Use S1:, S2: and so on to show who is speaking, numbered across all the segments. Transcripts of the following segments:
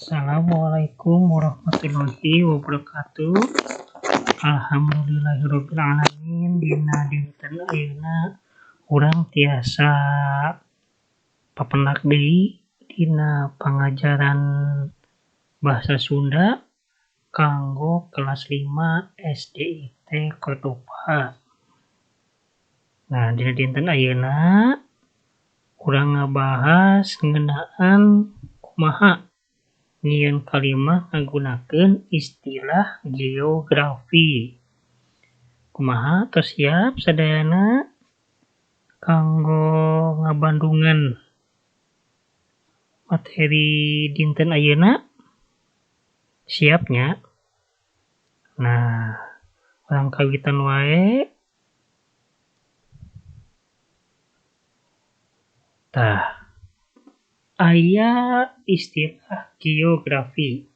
S1: Assalamualaikum warahmatullahi wabarakatuh. Alhamdulillahirabbil alamin. Dina dinten ayeuna urang tiasa papendak deui dina pangajaran bahasa Sunda kanggo kelas 5 SDIT Kotopa. Nah, dina dinten ayeuna urang ngabahas ngeunaan kumaha nyieun kalimah ngagunakeun istilah geografi. Kumaha tos siap sadayana kanggo ngabandungan materi dinten ayeuna? Siapnya? Nah, urang kawitan wae. Tah, aya istilah geografi.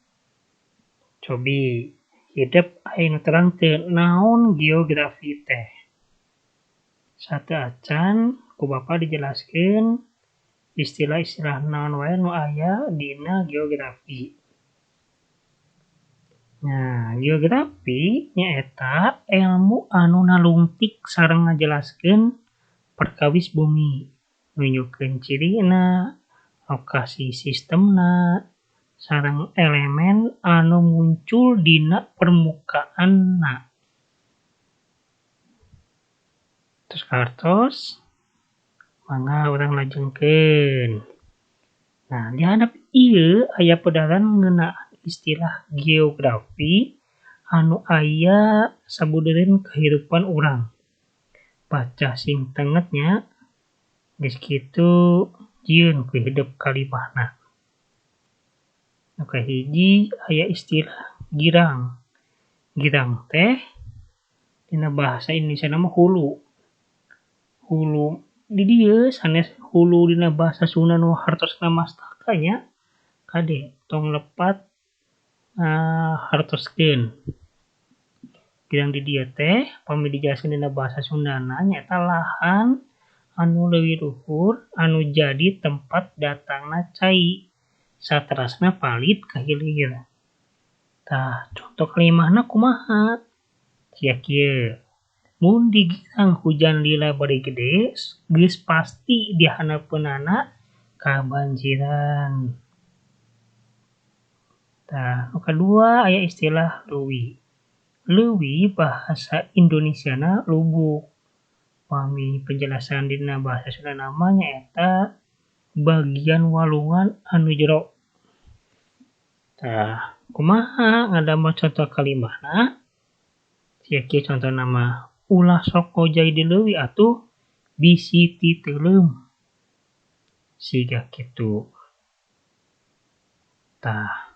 S1: Cobi hidup aya terang teu naon geografi teh. Sateu acan ku Bapa dijelaskeun istilah-istilah naon wae nu aya dina geografi. Nah, geografi nyaeta ilmu anu nalungtik sareng ngajelaskeun perkawis bumi, nunjukkeun cirina, lokasi sistemna, sareng elemen anu muncul dina permukaanna. Tos kartos, mangga urang lajengkeun. Nah, di handap ieu aya pedaran ngeunaan istilah geografi anu aya sabudeureun kahirupan urang. Baca sing tengetnya geus kitu jieun ku hidup kalimahna. Nu kahiji aya istilah girang. Girang teh dina bahasa Indonesia mah hulu. Hulu di dieu sanes hulu dina bahasa Sunda nu hartosna mastaka nya kade tong lepat hartoskeun. Girang di dieu teh pami dijelaskeun dina bahasa Sundana nyaeta lahan anu leuwih luhur anu jadi tempat datangna cai saterasna palit ka hilir. Tah, conto kalimahna kumaha? Sia kieu. Mun di girang hujan lila bari gede, geus pasti di handeupeunana kabanjiran. Tah, nu kadua aya istilah leuwih. Leuwih bahasa Indonesiana lubuk. Pami penjelasan dina bahasa Sunda mah nyaeta bagian walungan anu jero. Tah, kumaha ngadamel contoh kalimahna? Sia kieu contona mah ulah sok ngojay di leuwih atuh bisi ti teuleum. Siga kitu. Tah,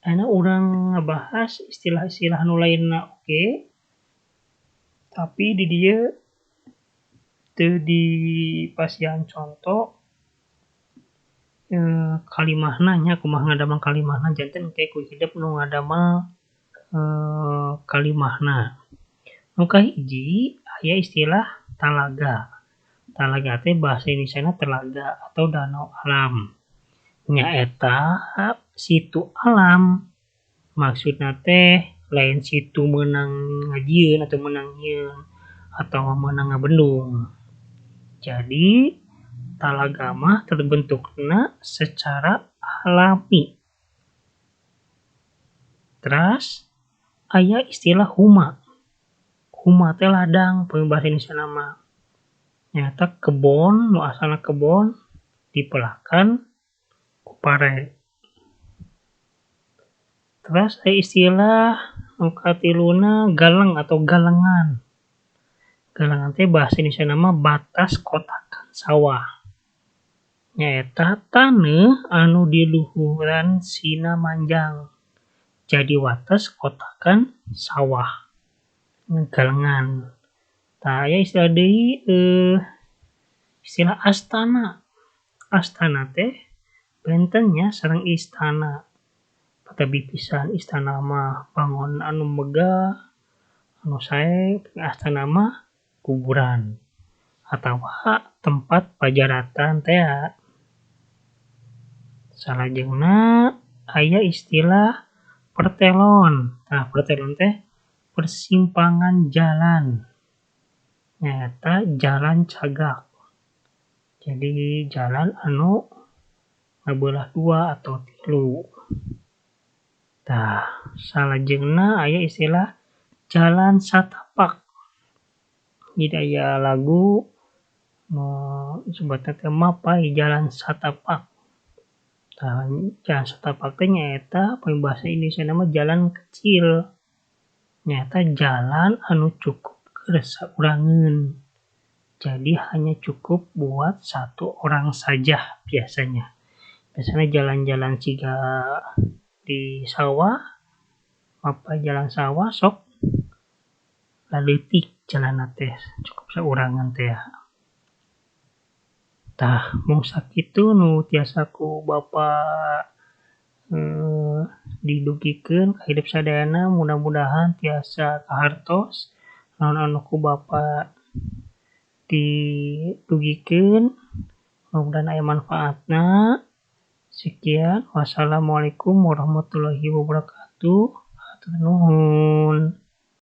S1: ayeuna urang ngabahas istilah-istilah nu lainna oge. Tapi di dieu teu dipasiean conto kalimahna nya kumaha ngadamel kalimahna janten engke ku hidup nu ngadamel kalimahna. Nu kahiji aya istilah talaga. Talaga teh bahasa Indonesiana telaga atau danau alam. Nyaeta situ alam. Maksudna teh lain situ meunang ngajieun atau meunang nyieun atau meunang ngabendung. Jadi talaga mah terbentukna secara alami. Terus aya istilah huma. Huma teh ladang pami bahasa Indonesia mah. Nyaeta kebon nu asalna kebon dipelakan ku pare. Terus aya istilah nu katiluna galang atau galengan. Galengan teh bahasa Indonesia mah batas kotakan sawah. Nyaeta taneuh anu di luhuran sina manjang. Jadi wates kotakan sawah. Galengan. Tah, aya istilah deui istilah astana. Astana teh benten nya sareng istana. Patabi pisan istana mah bangunan anu megah, anu sae, astana mah kuburan atawa tempat pajaratan tea. Salajengna aya istilah pertelon. Nah, pertelon teh persimpangan jalan. Nyata jalan cagak. Jadi jalan anu ngabelah dua atau tilu. Tah, salajengna aya istilah jalan satapak. Jadi aya lagu disebutna teh mapai jalan satapak. Tah, jalan satapak teh nyaeta bahasa Indonesia nama jalan kecil. Nyata jalan anu cukup keur saurangeun. Jadi hanya cukup buat satu orang saja biasanya. Biasanya jalan-jalan ciga di sawah, apa jalan sawah sok laleutik jalanna teh cukup saurangan teh. Tah, mung sakitu nu tiasa ku Bapa didugikeun ka hidup sadayana, mudah-mudahan tiasa kahartos naon anu ku Bapa didugikeun, mudah-mudahan aya manfaatna. Sekian, wassalamualaikum warahmatullahi wabarakatuh. Hatur nuhun.